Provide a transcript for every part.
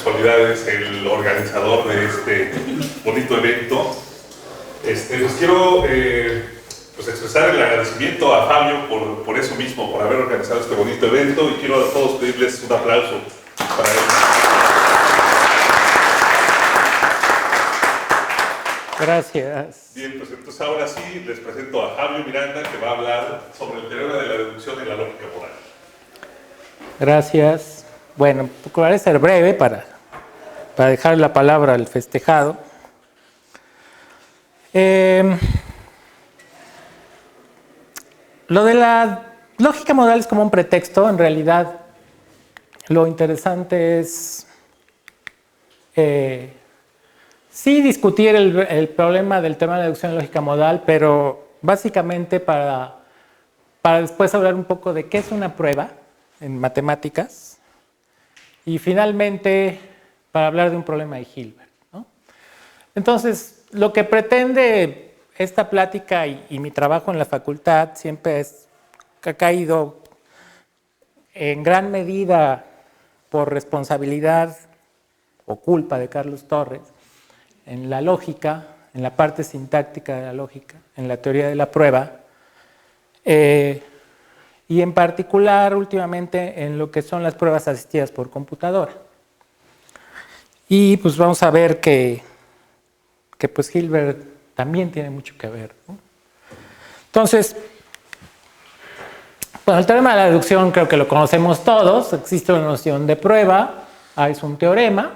casualidad es el organizador de este bonito evento. Les quiero pues expresar el agradecimiento a Fabio por eso mismo, por haber organizado este bonito evento, y quiero a todos pedirles un aplauso para él. Gracias. Bien, pues entonces ahora sí les presento a Fabio Miranda, que va a hablar sobre el teorema de la deducción y la lógica moral. Gracias. Bueno, procuraré ser breve para dejar la palabra al festejado. Lo de la lógica modal es como un pretexto. En realidad, lo interesante es sí discutir el problema del tema de la deducción de lógica modal, pero básicamente para después hablar un poco de qué es una prueba en matemáticas y finalmente para hablar de un problema de Hilbert, ¿no? Entonces, lo que pretende esta plática y mi trabajo en la facultad siempre ha caído en gran medida por responsabilidad o culpa de Carlos Torres en la lógica, en la parte sintáctica de la lógica, en la teoría de la prueba, y en particular últimamente en lo que son las pruebas asistidas por computadora. Y pues vamos a ver que pues Hilbert también tiene mucho que ver, ¿no? Entonces, bueno, el teorema de la deducción creo que lo conocemos todos. Existe una noción de prueba, A es un teorema,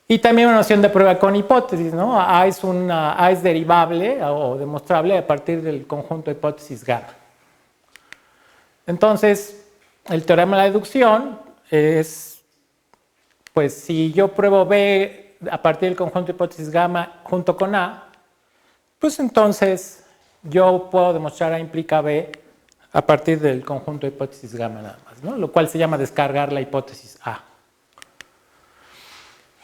y también una noción de prueba con hipótesis, ¿no? A es derivable o demostrable a partir del conjunto de hipótesis gamma. Entonces, el teorema de la deducción es, pues si yo pruebo B a partir del conjunto de hipótesis gamma junto con A, pues entonces yo puedo demostrar A implica B a partir del conjunto de hipótesis gamma nada más, ¿no? Lo cual se llama descargar la hipótesis A.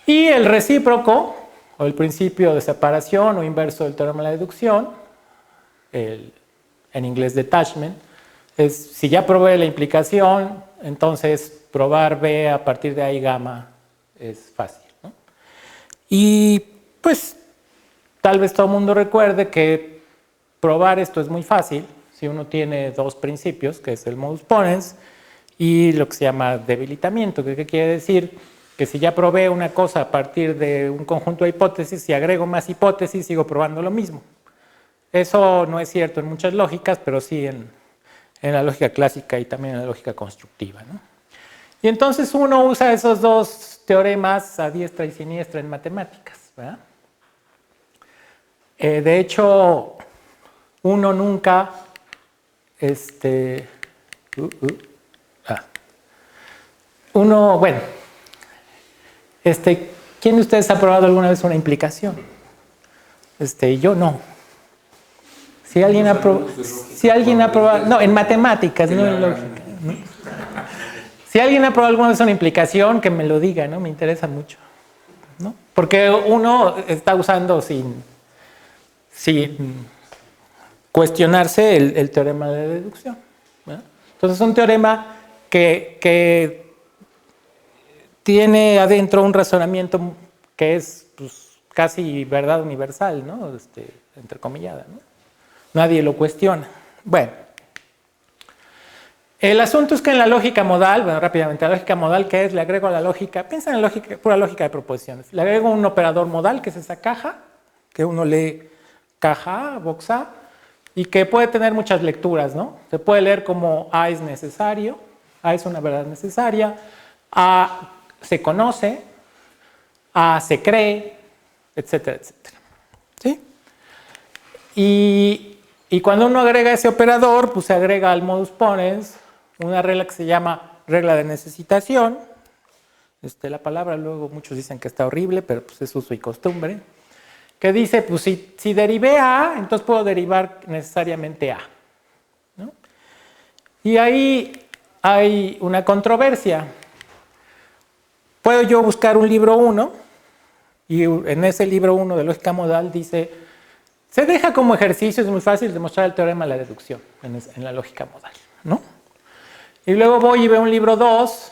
Y el recíproco, o el principio de separación o inverso del teorema de la deducción, en inglés detachment, es si ya probé la implicación, entonces probar B a partir de A y gamma es fácil, ¿no? Y pues tal vez todo el mundo recuerde que probar esto es muy fácil si uno tiene dos principios, que es el modus ponens y lo que se llama debilitamiento, que ¿qué quiere decir? Que si ya probé una cosa a partir de un conjunto de hipótesis, si agrego más hipótesis, sigo probando lo mismo. Eso no es cierto en muchas lógicas, pero sí en la lógica clásica y también en la lógica constructiva, ¿no? Y entonces uno usa esos dos teoremas a diestra y siniestra en matemáticas, ¿verdad? De hecho, uno nunca bueno, ¿quién de ustedes ha probado alguna vez una implicación? Yo no. Si alguien ha probado, no, en matemáticas, no en lógica, ¿no? Si alguien ha probado alguna vez una implicación, que me lo diga, ¿no? Me interesa mucho, ¿no? Porque uno está usando sin cuestionarse el teorema de deducción, ¿no? Entonces es un teorema que tiene adentro un razonamiento que es pues, casi verdad universal, ¿no? Entrecomillada, ¿no? Nadie lo cuestiona. Bueno, el asunto es que en la lógica modal, bueno, rápidamente, la lógica modal, ¿qué es? Le agrego a la lógica, piensa en la lógica, pura lógica de proposiciones. Le agrego un operador modal, que es esa caja, que uno lee caja A, box A, y que puede tener muchas lecturas, ¿no? Se puede leer como A es necesario, A es una verdad necesaria, A se conoce, A se cree, etcétera, etcétera. ¿Sí? Y cuando uno agrega ese operador, pues se agrega al modus ponens una regla que se llama regla de necesitación. La palabra luego muchos dicen que está horrible, pero pues es uso y costumbre. Que dice, pues si derivé A, entonces puedo derivar necesariamente A, ¿no? Y ahí hay una controversia. Puedo yo buscar un libro 1 y en ese libro 1 de lógica modal dice, se deja como ejercicio, es muy fácil demostrar el teorema de la deducción en la lógica modal, ¿no? Y luego voy y veo un libro 2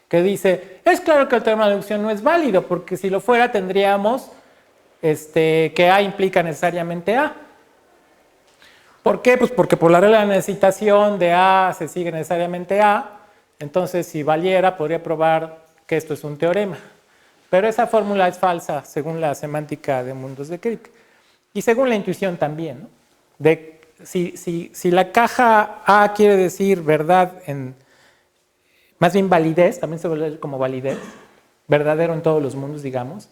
que dice, es claro que el teorema de deducción no es válido, porque si lo fuera tendríamos que A implica necesariamente A. ¿Por qué? Pues porque por la regla de necesitación de A se sigue necesariamente A, entonces si valiera podría probar que esto es un teorema. Pero esa fórmula es falsa según la semántica de mundos de Crick. Y según la intuición también, ¿no? Si la caja A quiere decir verdad más bien validez, también se vuelve como validez, verdadero en todos los mundos, digamos.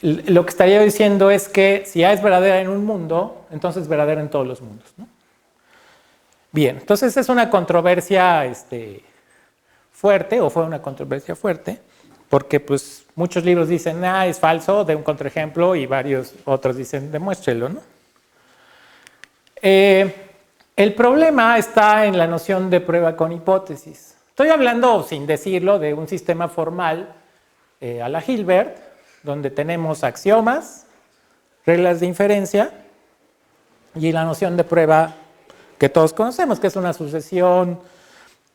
Lo que estaría diciendo es que si A es verdadera en un mundo, entonces es verdadera en todos los mundos, ¿no? Bien, entonces es una controversia fuerte, o fue una controversia fuerte, porque pues muchos libros dicen, es falso, de un contraejemplo, y varios otros dicen, demuéstrelo, ¿no? El problema está en la noción de prueba con hipótesis. Estoy hablando, sin decirlo, de un sistema formal a la Hilbert, donde tenemos axiomas, reglas de inferencia y la noción de prueba que todos conocemos, que es una sucesión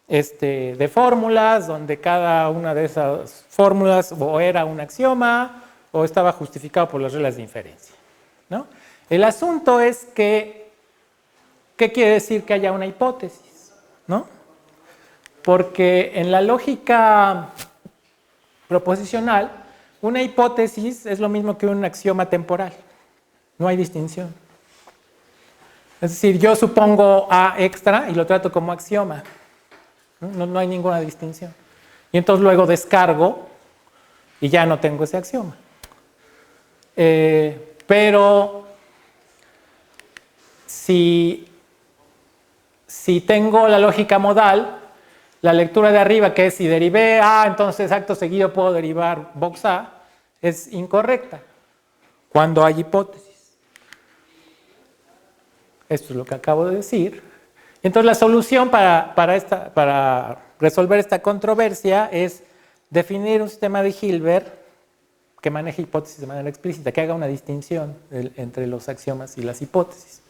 de fórmulas, donde cada una de esas fórmulas o era un axioma o estaba justificado por las reglas de inferencia, ¿no? El asunto es que, ¿qué quiere decir que haya una hipótesis? ¿No? Porque en la lógica proposicional, una hipótesis es lo mismo que un axioma temporal. No hay distinción. Es decir, yo supongo A extra y lo trato como axioma. No hay ninguna distinción. Y entonces luego descargo y ya no tengo ese axioma. Pero si tengo la lógica modal, la lectura de arriba, que es si derivé A, entonces acto seguido puedo derivar box A, es incorrecta cuando hay hipótesis. Esto es lo que acabo de decir. Entonces la solución para resolver esta controversia es definir un sistema de Hilbert que maneje hipótesis de manera explícita, que haga una distinción entre los axiomas y las hipótesis.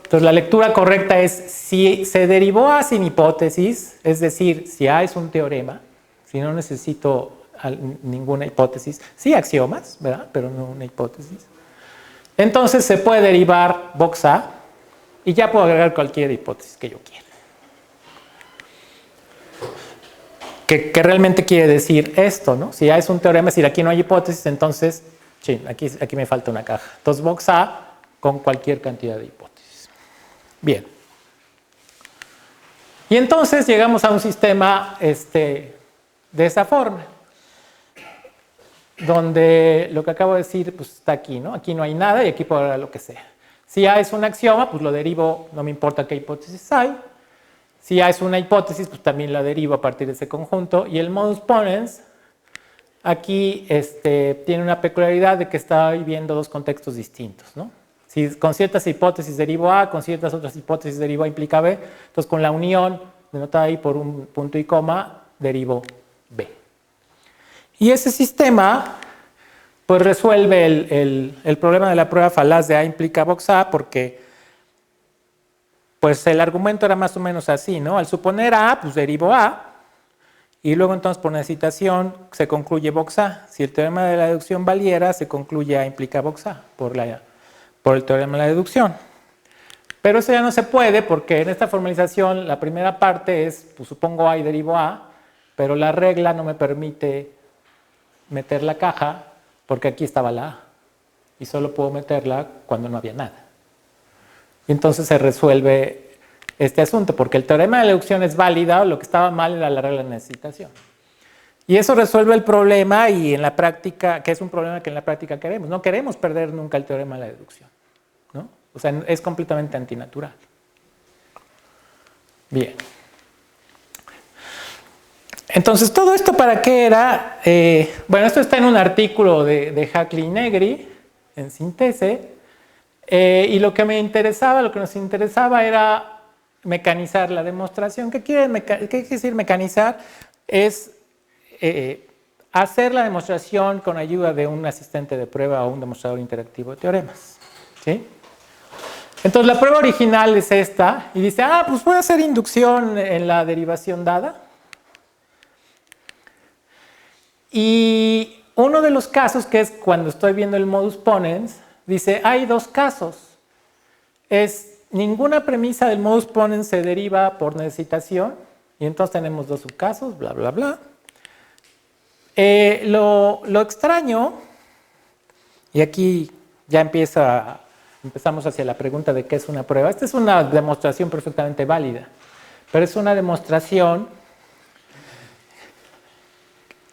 Entonces la lectura correcta es si se derivó A sin hipótesis, es decir, si A es un teorema, si no necesito ninguna hipótesis, sí axiomas, ¿verdad? Pero no una hipótesis. Entonces se puede derivar box A y ya puedo agregar cualquier hipótesis que yo quiera. Que realmente quiere decir esto, ¿no? Si A es un teorema, es decir, aquí no hay hipótesis, entonces, aquí me falta una caja. Entonces box A con cualquier cantidad de hipótesis. Bien. Y entonces llegamos a un sistema de esa forma, donde lo que acabo de decir pues está aquí, ¿no? Aquí no hay nada y aquí puedo agregar lo que sea. Si A es un axioma, pues lo derivo, no me importa qué hipótesis hay. Si A es una hipótesis, pues también la derivo a partir de ese conjunto. Y el modus ponens aquí tiene una peculiaridad de que está viviendo dos contextos distintos, ¿no? Si con ciertas hipótesis derivo A, con ciertas otras hipótesis derivo A implica B, entonces con la unión, denotada ahí por un punto y coma, derivo B. Y ese sistema pues resuelve el problema de la prueba falaz de A implica box A, porque pues el argumento era más o menos así, ¿no? Al suponer A, pues derivo A, y luego entonces por necesitación se concluye box A. Si el teorema de la deducción valiera, se concluye A implica box A por el teorema de la deducción. Pero eso ya no se puede porque en esta formalización la primera parte es, pues supongo A y derivo A, pero la regla no me permite meter la caja porque aquí estaba la A y solo puedo meterla cuando no había nada. Y entonces se resuelve este asunto porque el teorema de la deducción es válida, lo que estaba mal era la regla de necesitación. Y eso resuelve el problema y en la práctica, que es un problema que en la práctica queremos. No queremos perder nunca el teorema de la deducción, ¿no? O sea, es completamente antinatural. Bien. Entonces, ¿todo esto para qué era? Bueno, esto está en un artículo de Hackley y Negri, en Síntese, y lo que nos interesaba era mecanizar la demostración. ¿Qué quiere decir mecanizar? Es hacer la demostración con ayuda de un asistente de prueba o un demostrador interactivo de teoremas. ¿Sí? Entonces la prueba original es esta y dice, pues voy a hacer inducción en la derivación dada Y uno de los casos, que es cuando estoy viendo el modus ponens, dice, hay dos casos. Ninguna premisa del modus ponens se deriva por necesitación, y entonces tenemos dos subcasos, bla, bla, bla. Lo extraño, y aquí ya empezamos hacia la pregunta de qué es una prueba. Esta es una demostración perfectamente válida, pero es una demostración.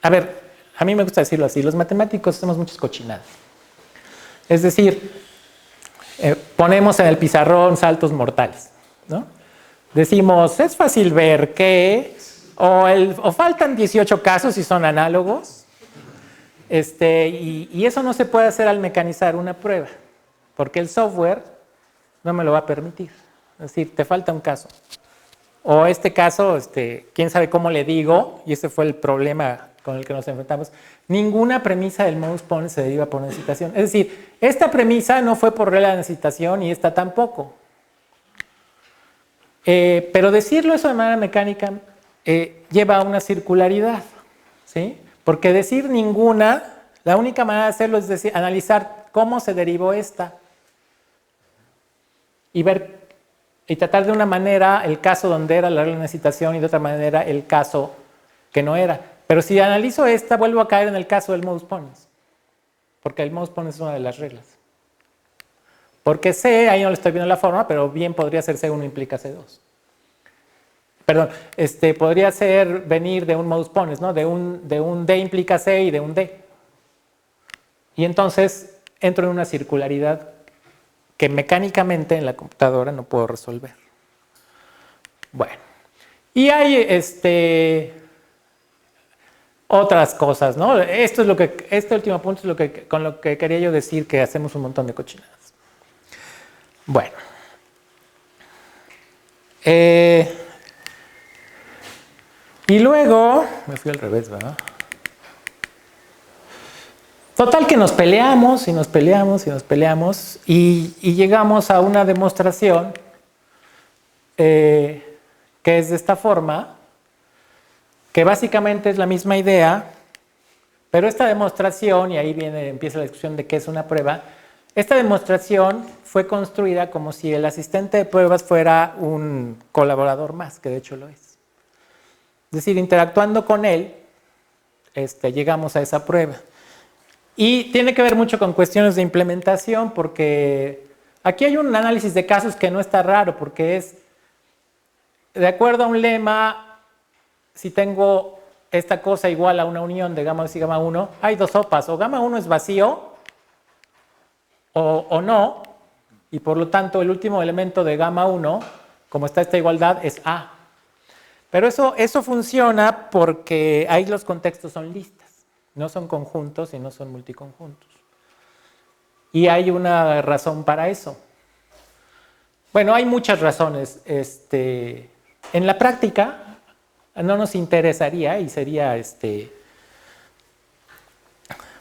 A ver, a mí me gusta decirlo así, los matemáticos hacemos muchas cochinadas. Es decir, ponemos en el pizarrón saltos mortales, ¿no? Decimos, es fácil ver que o faltan 18 casos y son análogos, y eso no se puede hacer al mecanizar una prueba, porque el software no me lo va a permitir. Es decir, te falta un caso. O este caso, quién sabe cómo le digo, y ese fue el problema con el que nos enfrentamos. Ninguna premisa del modus ponens se deriva por necesitación. Es decir, esta premisa no fue por regla de necesitación y esta tampoco. Pero decirlo eso de manera mecánica lleva a una circularidad, ¿sí? Porque decir ninguna, la única manera de hacerlo es decir, analizar cómo se derivó esta y tratar de una manera el caso donde era la regla de necesitación y de otra manera el caso que no era. Pero si analizo esta, vuelvo a caer en el caso del modus ponens, porque el modus ponens es una de las reglas. Porque C, ahí no le estoy viendo la forma, pero bien podría ser C1 implica C2. Perdón, podría ser venir de un modus ponens, ¿no? De un D implica C y de un D. Y entonces entro en una circularidad que mecánicamente en la computadora no puedo resolver. Bueno, y hay otras cosas, ¿no? Este último punto es con lo que quería yo decir que hacemos un montón de cochinadas. Bueno. Y luego, me fui al revés, ¿verdad? Total que nos peleamos y nos peleamos y nos peleamos y llegamos a una demostración que es de esta forma, que básicamente es la misma idea, pero esta demostración, y ahí empieza la discusión de qué es una prueba, esta demostración fue construida como si el asistente de pruebas fuera un colaborador más, que de hecho lo es. Es decir, interactuando con él, llegamos a esa prueba. Y tiene que ver mucho con cuestiones de implementación, porque aquí hay un análisis de casos que no está raro, porque es, de acuerdo a un lema, si tengo esta cosa igual a una unión de gamma 2 y gamma 1, hay dos sopas, o gamma 1 es vacío, o no, y por lo tanto el último elemento de gamma 1, como está esta igualdad, es A. Pero eso funciona porque ahí los contextos son listas, no son conjuntos y no son multiconjuntos. Y hay una razón para eso. Bueno, hay muchas razones. En la práctica no nos interesaría y sería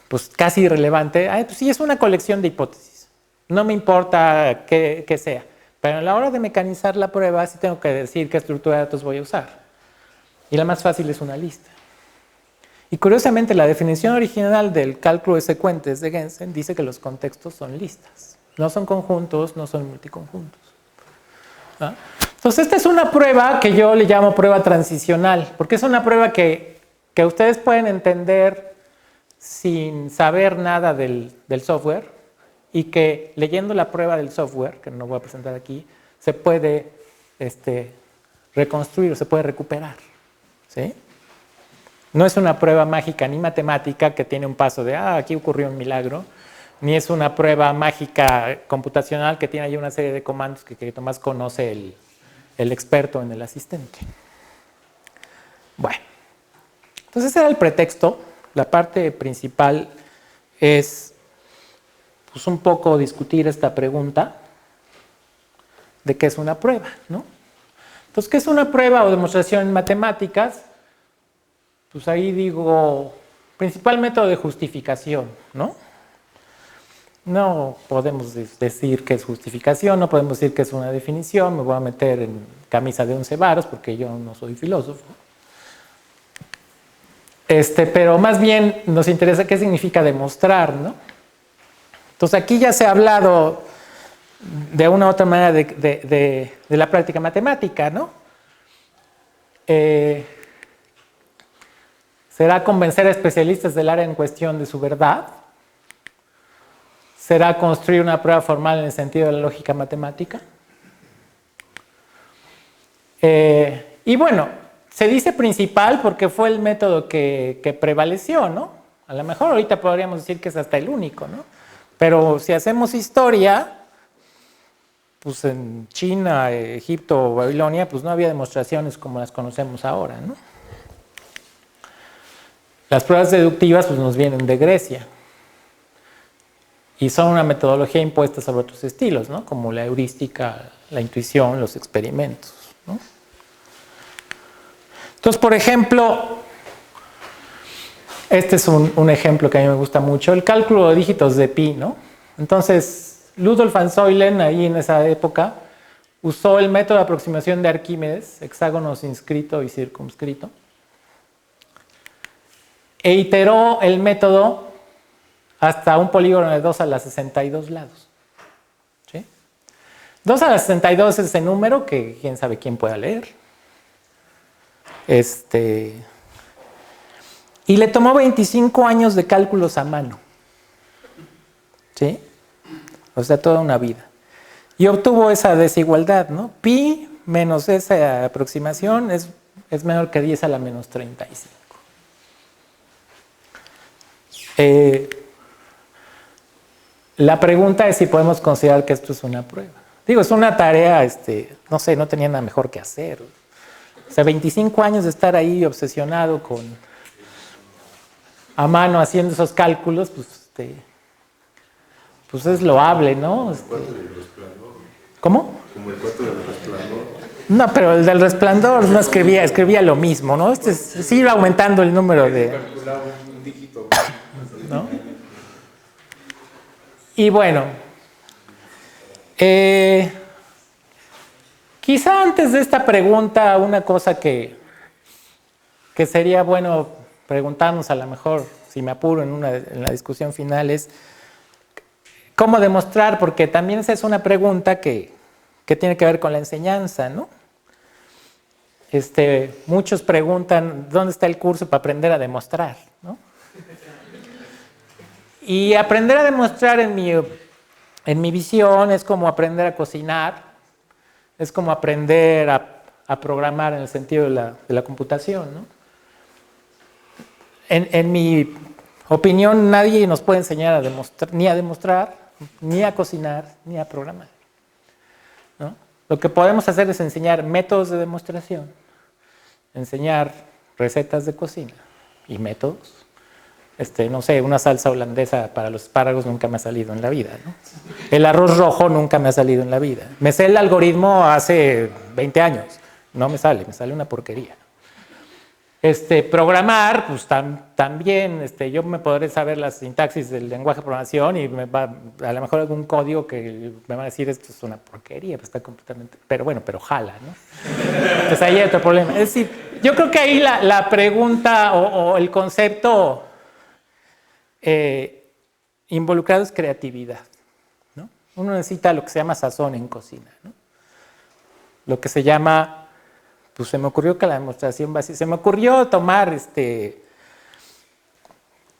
pues casi irrelevante. Pues sí, es una colección de hipótesis. No me importa qué sea. Pero a la hora de mecanizar la prueba sí tengo que decir qué estructura de datos voy a usar. Y la más fácil es una lista. Y curiosamente la definición original del cálculo de secuentes de Gensen dice que los contextos son listas. No son conjuntos, no son multiconjuntos. ¿Ah? Entonces esta es una prueba que yo le llamo prueba transicional, porque es una prueba que ustedes pueden entender sin saber nada del software y que leyendo la prueba del software, que no voy a presentar aquí, se puede reconstruir o se puede recuperar. ¿Sí? No es una prueba mágica ni matemática que tiene un paso de, aquí ocurrió un milagro, ni es una prueba mágica computacional que tiene ahí una serie de comandos que Tomás conoce el experto en el asistente. Bueno, entonces ese era el pretexto. La parte principal es pues, un poco discutir esta pregunta de qué es una prueba, ¿no? Entonces, ¿qué es una prueba o demostración en matemáticas? Pues ahí digo, principal método de justificación, ¿no? No podemos decir qué es justificación, no podemos decir qué es una definición, me voy a meter en camisa de 11 varos porque yo no soy filósofo. Pero más bien nos interesa qué significa demostrar, ¿no? Entonces aquí ya se ha hablado de una u otra manera de la práctica matemática, ¿no? ¿Será convencer a especialistas del área en cuestión de su verdad? ¿Será construir una prueba formal en el sentido de la lógica matemática? Y bueno, se dice principal porque fue el método que prevaleció, ¿no? A lo mejor ahorita podríamos decir que es hasta el único, ¿no? Pero si hacemos historia, pues en China, Egipto o Babilonia, pues no había demostraciones como las conocemos ahora, ¿no? Las pruebas deductivas pues nos vienen de Grecia y son una metodología impuesta sobre otros estilos, ¿no? Como la heurística, la intuición, los experimentos, ¿no? Entonces, por ejemplo, este es un ejemplo que a mí me gusta mucho, el cálculo de dígitos de pi, ¿no? Entonces, Rudolf von Euler, ahí en esa época, usó el método de aproximación de Arquímedes, hexágono inscrito y circunscrito, e iteró el método hasta un polígono de 2 a la 62 lados. ¿Sí? 2 a la 62 es ese número que quién sabe quién pueda leer. Y le tomó 25 años de cálculos a mano. ¿Sí? O sea, toda una vida. Y obtuvo esa desigualdad, ¿no? Pi menos esa aproximación es menor que 10 a la menos 35. La pregunta es si podemos considerar que esto es una prueba. Digo, es una tarea, no sé, no tenía nada mejor que hacer. O sea, 25 años de estar ahí obsesionado a mano haciendo esos cálculos, pues es loable, ¿no? ¿Cómo? Como el cuarto del resplandor. No, pero el del resplandor no escribía lo mismo, ¿no? Sí iba aumentando el número de... Calculaba un dígito. ¿No? Y bueno, quizá antes de esta pregunta, una cosa que sería bueno preguntarnos, a lo mejor, si me apuro en la discusión final, es cómo demostrar, porque también esa es una pregunta que tiene que ver con la enseñanza, ¿no? Muchos preguntan, ¿dónde está el curso para aprender a demostrar? ¿No? Y aprender a demostrar en mi visión es como aprender a cocinar, es como aprender a programar en el sentido de la computación, ¿no? En mi opinión, nadie nos puede enseñar ni a demostrar, ni a cocinar, ni a programar, ¿no? Lo que podemos hacer es enseñar métodos de demostración, enseñar recetas de cocina y métodos. No sé, una salsa holandesa para los espárragos nunca me ha salido en la vida, ¿no? El arroz rojo nunca me ha salido en la vida. Me sé el algoritmo hace 20 años. No me sale una porquería. Programar, pues también, yo me podré saber la sintaxis del lenguaje de programación y a lo mejor algún código que me va a decir esto es una porquería, pues está completamente, pero bueno, pero jala, ¿no? Entonces ahí hay otro problema. Es decir, yo creo que ahí la pregunta o el concepto involucrado es creatividad, ¿no? Uno necesita lo que se llama sazón en cocina, ¿no? Lo que se llama... Pues se me ocurrió que la demostración básica, se me ocurrió tomar,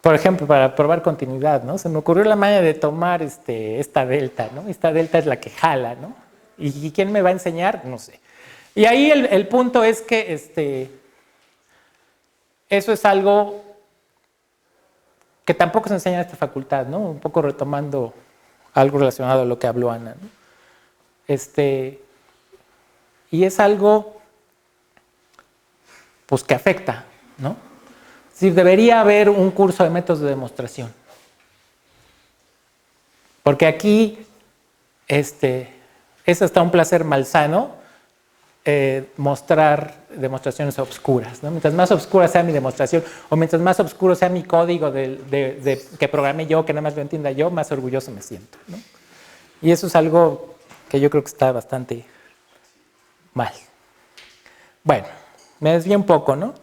por ejemplo, para probar continuidad, ¿no? Se me ocurrió la manera de tomar esta delta, ¿no? Esta delta es la que jala, ¿no? ¿Y quién me va a enseñar? No sé. Y ahí el punto es que eso es algo que tampoco se enseña en esta facultad, ¿no? Un poco retomando algo relacionado a lo que habló Ana, ¿no? Y es algo... pues que afecta, ¿no? Es decir, debería haber un curso de métodos de demostración. Porque aquí es hasta un placer malsano mostrar demostraciones obscuras, ¿no? Mientras más obscura sea mi demostración o mientras más oscuro sea mi código que programé yo, que nada más lo entienda yo, más orgulloso me siento, ¿no? Y eso es algo que yo creo que está bastante mal. Bueno, me desvío un poco, ¿no?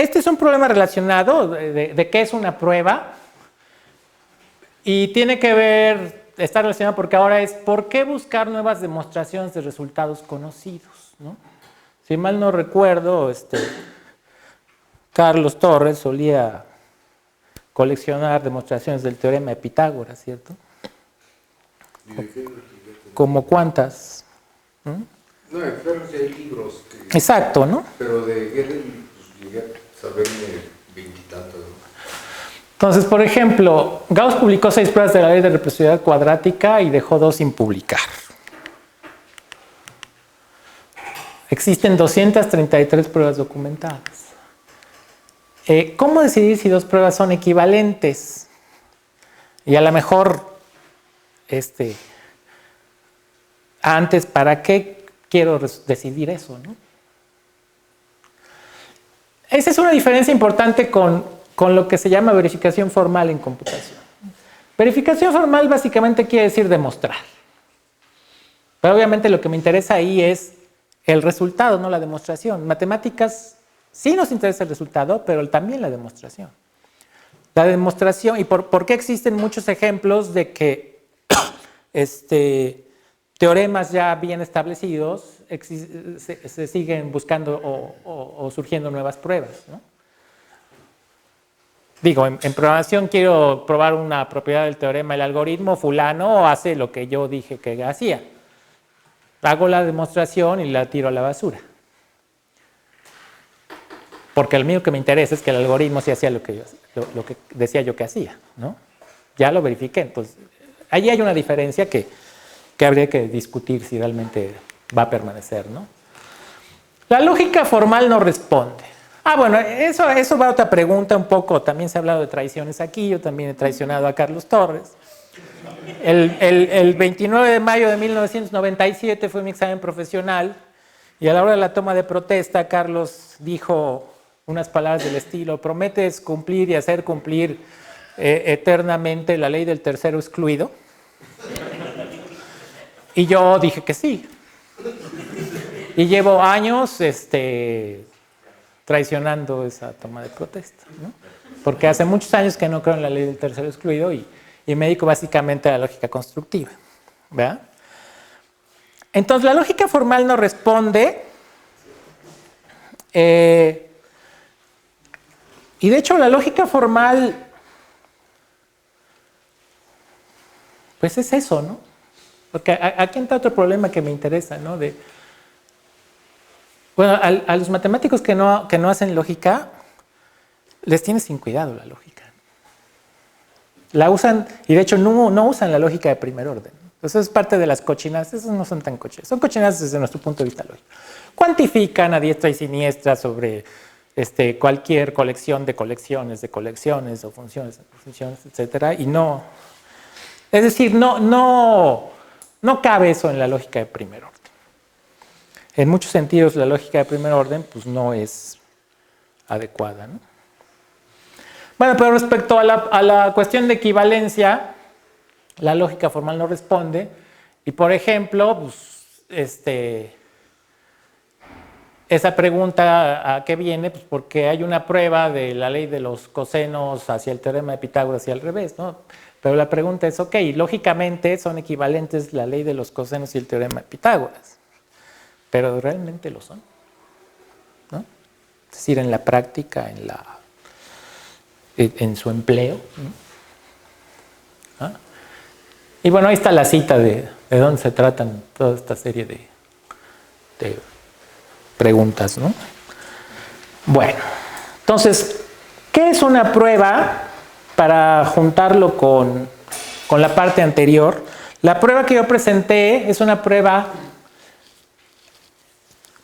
este es un problema relacionado de qué es una prueba y tiene que ver, está relacionado porque ahora es ¿por qué buscar nuevas demostraciones de resultados conocidos? ¿No? Si mal no recuerdo, Carlos Torres solía coleccionar demostraciones del teorema de Pitágoras, ¿cierto? ¿Como cuántas? No, en Ferro sí hay libros. Exacto, ¿no? Pero de Gödel, pues llegué a saberme veintitantos, ¿no? Entonces, por ejemplo, Gauss publicó 6 pruebas de la ley de reciprocidad cuadrática y dejó 2 sin publicar. Existen 233 pruebas documentadas. ¿Cómo decidir si 2 pruebas son equivalentes? Y a lo mejor, antes, ¿para qué quiero decidir eso, no? Esa es una diferencia importante con lo que se llama verificación formal en computación. Verificación formal básicamente quiere decir demostrar. Pero obviamente lo que me interesa ahí es el resultado, no la demostración. Matemáticas sí nos interesa el resultado, pero también la demostración. La demostración, ¿y por qué existen muchos ejemplos de que teoremas ya bien establecidos se siguen buscando o surgiendo nuevas pruebas, ¿no? Digo, en programación quiero probar una propiedad del teorema, el algoritmo fulano hace lo que yo dije que hacía. Hago la demostración y la tiro a la basura. Porque lo mío que me interesa es que el algoritmo sí hacía lo que decía yo que hacía, ¿no? Ya lo verifiqué. Entonces, allí hay una diferencia que habría que discutir si realmente va a permanecer, ¿no? La lógica formal no responde. Bueno, eso va a otra pregunta un poco. También se ha hablado de traiciones aquí. Yo también he traicionado a Carlos Torres. El 29 de mayo de 1997 fue mi examen profesional y a la hora de la toma de protesta, Carlos dijo unas palabras del estilo: ¿prometes cumplir y hacer cumplir eternamente la ley del tercero excluido? Y yo dije que sí. Y llevo años traicionando esa toma de protesta, ¿no? Porque hace muchos años que no creo en la ley del tercero excluido y me dedico básicamente a la lógica constructiva, ¿verdad? Entonces, la lógica formal no responde. Y de hecho, la lógica formal, pues es eso, ¿no? Porque aquí entra otro problema que me interesa, ¿no? Bueno, a los matemáticos que no hacen lógica, les tiene sin cuidado la lógica. La usan, y de hecho no usan la lógica de primer orden. Eso es parte de las cochinadas. Esas no son tan cochinas. Son cochinadas desde nuestro punto de vista lógico. Cuantifican a diestra y siniestra sobre cualquier colección de colecciones o funciones, etc. Y no... Es decir, no cabe eso en la lógica de primer orden. En muchos sentidos, la lógica de primer orden pues, no es adecuada, ¿no? Bueno, pero respecto a la cuestión de equivalencia, la lógica formal no responde. Y, por ejemplo, pues, esa pregunta, ¿a qué viene? Pues porque hay una prueba de la ley de los cosenos hacia el teorema de Pitágoras y al revés, ¿no? Pero la pregunta es, ok, lógicamente son equivalentes la ley de los cosenos y el teorema de Pitágoras. Pero realmente lo son, ¿no? Es decir, en la práctica, en su empleo, ¿no? Y bueno, ahí está la cita de dónde se tratan toda esta serie de preguntas, ¿no? Bueno, entonces, ¿qué es una prueba? Para juntarlo con la parte anterior, la prueba que yo presenté es una prueba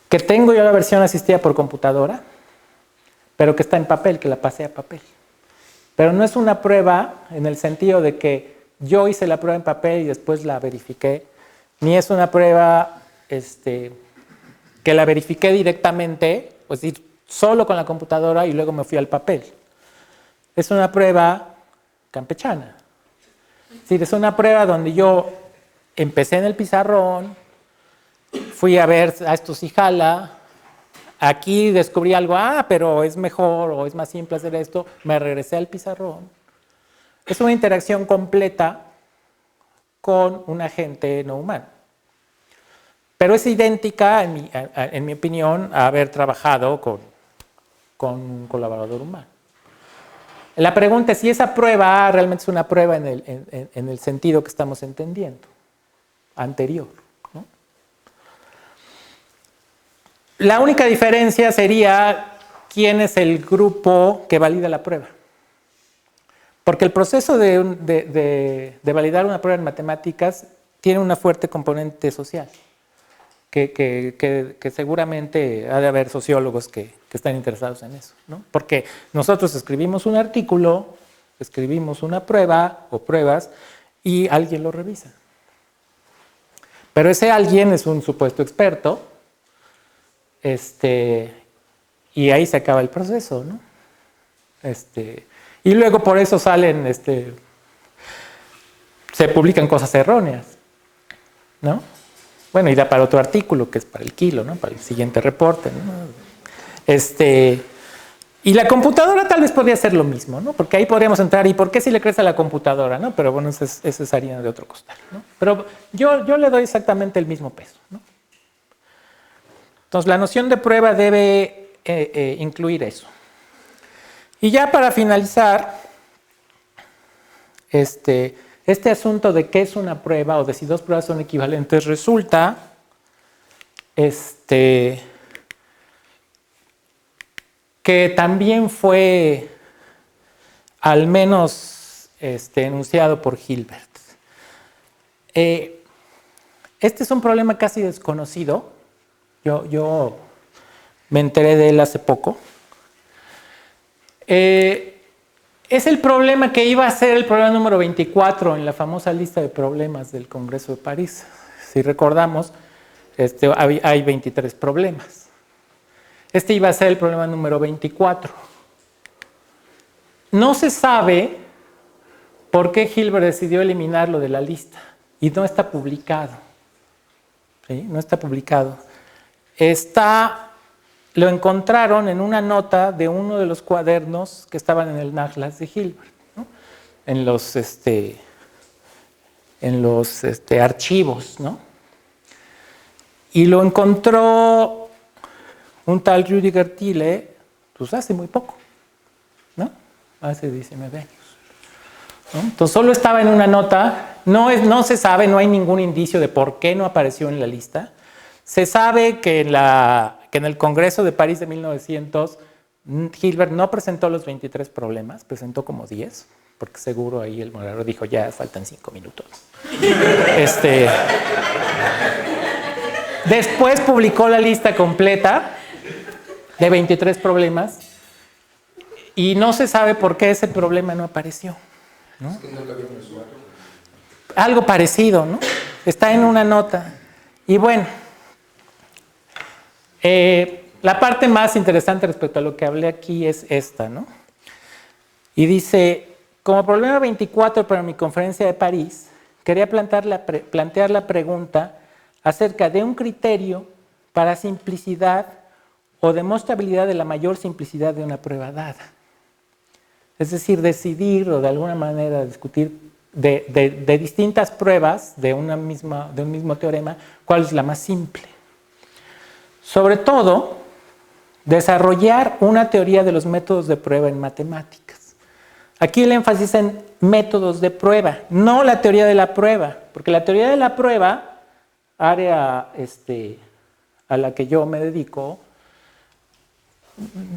que tengo yo la versión asistida por computadora, pero que está en papel, que la pasé a papel. Pero no es una prueba en el sentido de que yo hice la prueba en papel y después la verifiqué, ni es una prueba que la verifiqué directamente, es decir, solo con la computadora y luego me fui al papel. Es una prueba campechana. Es decir, es una prueba donde yo empecé en el pizarrón, fui a ver a esto si jala, aquí descubrí algo, pero es mejor o es más simple hacer esto, me regresé al pizarrón. Es una interacción completa con un agente no humano. Pero es idéntica, en mi opinión, a haber trabajado con un colaborador humano. La pregunta es si esa prueba realmente es una prueba en el sentido que estamos entendiendo, anterior, ¿no? La única diferencia sería quién es el grupo que valida la prueba. Porque el proceso de validar una prueba en matemáticas tiene una fuerte componente social, que seguramente ha de haber sociólogos que están interesados en eso, ¿no? Porque nosotros escribimos un artículo, escribimos una prueba o pruebas y alguien lo revisa. Pero ese alguien es un supuesto experto, y ahí se acaba el proceso, ¿no? Y luego por eso salen, se publican cosas erróneas, ¿no? Bueno, y da para otro artículo, que es para el kilo, ¿no? Para el siguiente reporte, ¿no? Y la computadora tal vez podría ser lo mismo, ¿no? Porque ahí podríamos entrar, ¿y por qué si le crees a la computadora, ¿no? Pero bueno, esa es harina de otro costal, ¿no? Pero yo le doy exactamente el mismo peso, ¿no? Entonces, la noción de prueba debe incluir eso. Y ya para finalizar, este asunto de qué es una prueba o de si dos pruebas son equivalentes, resulta que también fue al menos enunciado por Hilbert. Este es un problema casi desconocido. Yo me enteré de él hace poco. Es el problema que iba a ser el problema número 24 en la famosa lista de problemas del Congreso de París. Si recordamos, hay 23 problemas. Este iba a ser el problema número 24. No se sabe por qué Hilbert decidió eliminarlo de la lista y no está publicado. ¿Sí? No está publicado. Lo encontraron en una nota de uno de los cuadernos que estaban en el Nachlass de Hilbert, ¿no? En los archivos, ¿no? Y lo encontró un tal Rüdiger Thiele, pues hace muy poco, ¿no? Hace 19 años, ¿no? Entonces solo estaba en una nota, no se sabe, no hay ningún indicio de por qué no apareció en la lista. Se sabe que en el Congreso de París de 1900, Hilbert no presentó los 23 problemas, presentó como 10, porque seguro ahí el moderador dijo, ya faltan 5 minutos. Después publicó la lista completa de 23 problemas y no se sabe por qué ese problema no apareció, ¿no? Es que no lo había mencionado. Algo parecido, ¿no? Está en una nota. Y bueno, la parte más interesante respecto a lo que hablé aquí es esta, ¿no? Y dice, como problema 24 para mi conferencia de París, quería plantear la pregunta acerca de un criterio para simplicidad o demostrabilidad de la mayor simplicidad de una prueba dada. Es decir, decidir o de alguna manera discutir de distintas pruebas de un mismo teorema, cuál es la más simple. Sobre todo, desarrollar una teoría de los métodos de prueba en matemáticas. Aquí el énfasis en métodos de prueba, no la teoría de la prueba, porque la teoría de la prueba, área a la que yo me dedico,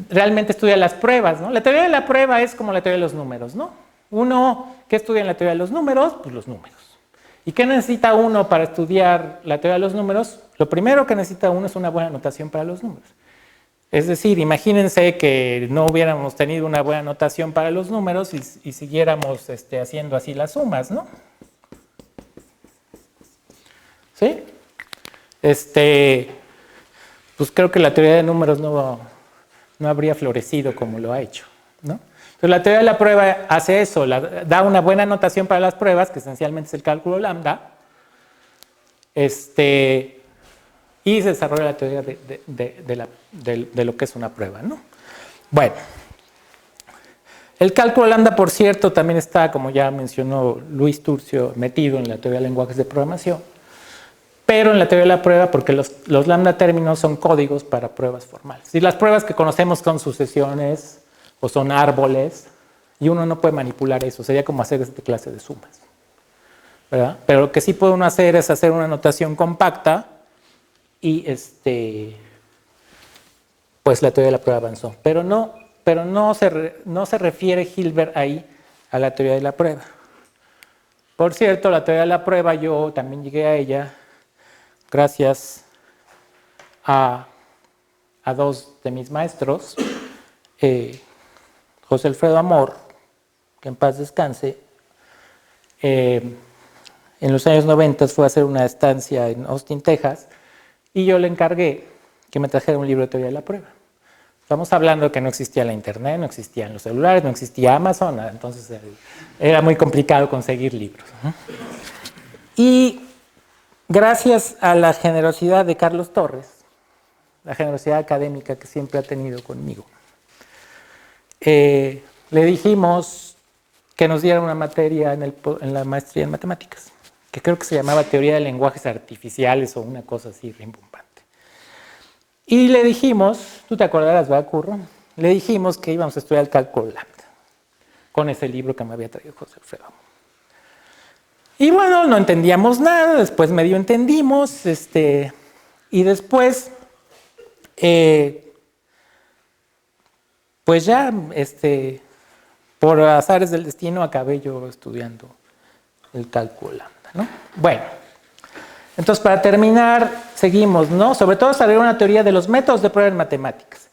realmente estudia las pruebas, ¿no? La teoría de la prueba es como la teoría de los números, ¿no? Uno, ¿qué estudia en la teoría de los números? Pues los números. ¿Y qué necesita uno para estudiar la teoría de los números? Lo primero que necesita uno es una buena notación para los números. Es decir, imagínense que no hubiéramos tenido una buena notación para los números y siguiéramos haciendo así las sumas, ¿no? ¿Sí? Pues creo que la teoría de números no habría florecido como lo ha hecho, ¿no? Entonces la teoría de la prueba hace eso, da una buena notación para las pruebas, que esencialmente es el cálculo lambda, y se desarrolla la teoría de lo que es una prueba, ¿no? Bueno, el cálculo lambda, por cierto, también está, como ya mencionó Luis Turcio, metido en la teoría de lenguajes de programación, pero en la teoría de la prueba, porque los lambda términos son códigos para pruebas formales. Y las pruebas que conocemos son sucesiones o son árboles, y uno no puede manipular eso, sería como hacer esta clase de sumas, ¿verdad? Pero lo que sí puede uno hacer es hacer una notación compacta y pues la teoría de la prueba avanzó. Pero no se refiere Hilbert ahí a la teoría de la prueba. Por cierto, la teoría de la prueba yo también llegué a ella gracias a dos de mis maestros, José Alfredo Amor, que en paz descanse, en los años 90 fue a hacer una estancia en Austin, Texas, y yo le encargué que me trajera un libro de teoría de la prueba. Estamos hablando de que no existía la internet, no existían los celulares, no existía Amazon, entonces era muy complicado conseguir libros. Y gracias a la generosidad de Carlos Torres, la generosidad académica que siempre ha tenido conmigo, le dijimos que nos diera una materia en la maestría en matemáticas, que creo que se llamaba teoría de lenguajes artificiales o una cosa así rimbombante. Y le dijimos, tú te acordarás, ¿verdad, Curro? Le dijimos que íbamos a estudiar el cálculo lambda, con ese libro que me había traído José Alfredo. Y bueno, no entendíamos nada, después medio entendimos, y después, pues ya, por azares del destino acabé yo estudiando el cálculo lambda, ¿no? Bueno, entonces para terminar, seguimos, ¿no? Sobre todo desarrollar una teoría de los métodos de prueba en matemáticas.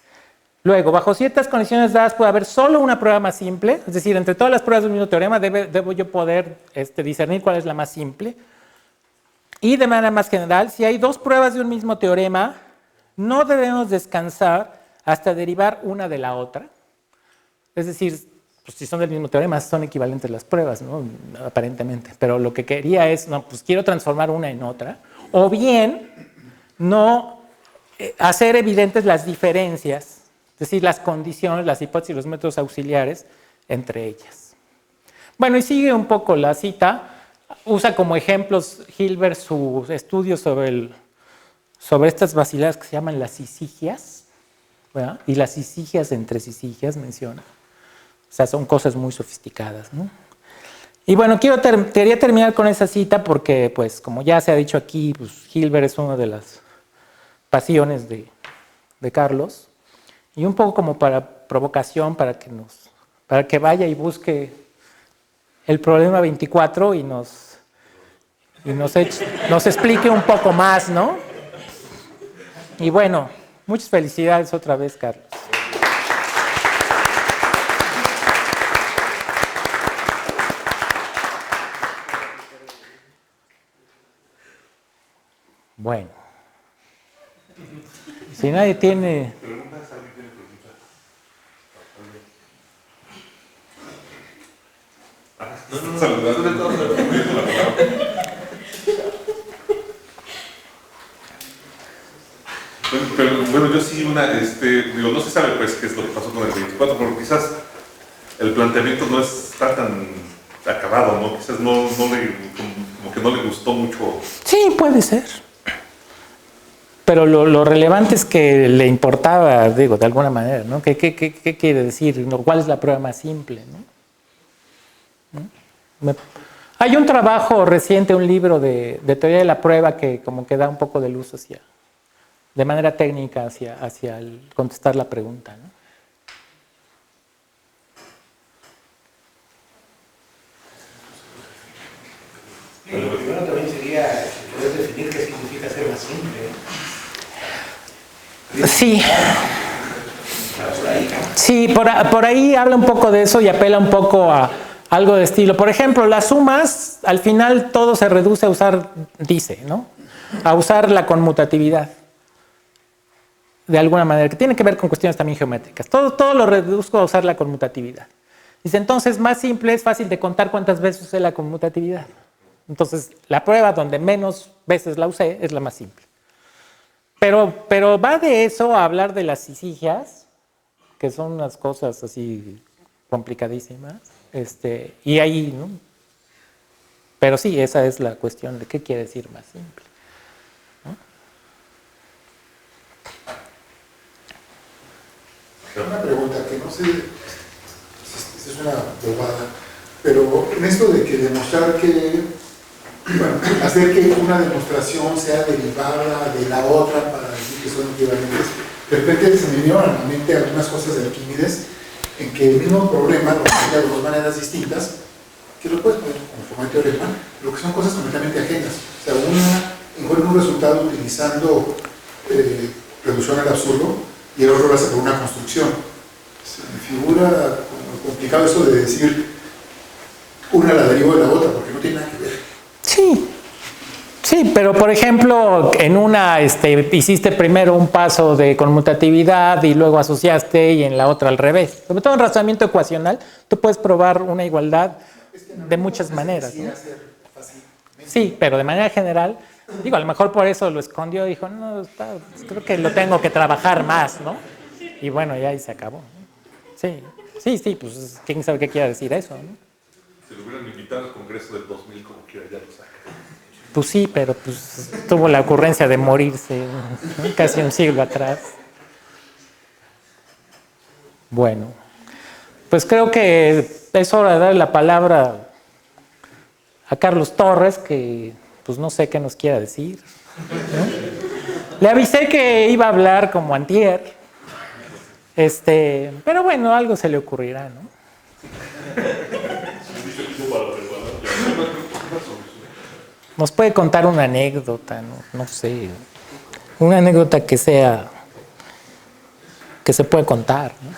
Luego, bajo ciertas condiciones dadas puede haber solo una prueba más simple, es decir, entre todas las pruebas del mismo teorema debo yo poder discernir cuál es la más simple. Y de manera más general, si hay dos pruebas de un mismo teorema, no debemos descansar hasta derivar una de la otra. Es decir, pues si son del mismo teorema, son equivalentes las pruebas, ¿no? Aparentemente. Pero lo que quería es, no, pues quiero transformar una en otra. O bien, no hacer evidentes las diferencias, es decir, las condiciones, las hipótesis y los métodos auxiliares entre ellas. Bueno, y sigue un poco la cita. Usa como ejemplos Hilbert su estudio sobre estas vaciladas que se llaman las sisigias, ¿verdad? Y las sisigias entre sisigias menciona. O sea, son cosas muy sofisticadas, ¿no? Y bueno, quería terminar con esa cita porque, pues, como ya se ha dicho aquí, pues, Hilbert es una de las pasiones de Carlos. Y un poco como para provocación, para que vaya y busque el problema 24 y nos explique un poco más, ¿no? Y bueno, muchas felicidades otra vez, Carlos. Bueno, si nadie tiene... Pero bueno, yo sí digo, no se sabe pues qué es lo que pasó con el 24, pero quizás el planteamiento no está tan acabado, ¿no? Quizás como que no le gustó mucho. Sí, puede ser. Pero lo relevante es que le importaba, digo, de alguna manera, ¿no? ¿Qué quiere decir? ¿Cuál es la prueba más simple, ¿no? Hay un trabajo reciente, un libro de teoría de la prueba que como que da un poco de luz de manera técnica hacia el contestar la pregunta, ¿no? Lo primero también sería poder definir qué significa ser más simple. Sí. Sí, por ahí habla un poco de eso y apela un poco a algo de estilo. Por ejemplo, las sumas, al final todo se reduce a usar dice, ¿no? A usar la conmutatividad. De alguna manera, que tiene que ver con cuestiones también geométricas. Todo lo reduzco a usar la conmutatividad. Dice, entonces, más simple, es fácil de contar cuántas veces usé la conmutatividad. Entonces, la prueba donde menos veces la usé es la más simple. Pero va de eso a hablar de las sisigias, que son unas cosas así complicadísimas. Y ahí, ¿no? Pero sí, esa es la cuestión de qué quiere decir más simple. Una pregunta que no sé si es una bobada, pero en esto de que demostrar que, bueno, hacer que una demostración sea derivada de la otra para decir que son equivalentes, de repente se me vinieron a la mente algunas cosas de Arquímedes en que el mismo problema lo plantea de dos maneras distintas, que lo puedes poner como forma de teorema, pero que son cosas completamente ajenas. O sea, una encuentra un resultado utilizando reducción al absurdo y el otro lo hace por una construcción. Se me figura como complicado eso de decir una la deriva de la otra, porque no tiene nada que ver. Sí, pero por ejemplo, en una hiciste primero un paso de conmutatividad y luego asociaste, y en la otra al revés. Sobre todo en razonamiento ecuacional, tú puedes probar una igualdad de muchas maneras, ¿no? Sí, pero de manera general, digo, a lo mejor por eso lo escondió, dijo, no, creo que lo tengo que trabajar más, ¿no? Y bueno, ya ahí se acabó. Sí, pues quién sabe qué quiere decir eso, ¿no? Si lo hubieran invitado al Congreso del 2000, como quiera, ya lo saca. Pues sí, pero pues tuvo la ocurrencia de morirse, ¿no? Casi un siglo atrás. Bueno, pues creo que es hora de darle la palabra a Carlos Torres, que pues no sé qué nos quiera decir, ¿no? Le avisé que iba a hablar como antier, pero bueno, algo se le ocurrirá, ¿no? Nos puede contar una anécdota, no sé, una anécdota que se puede contar, ¿no?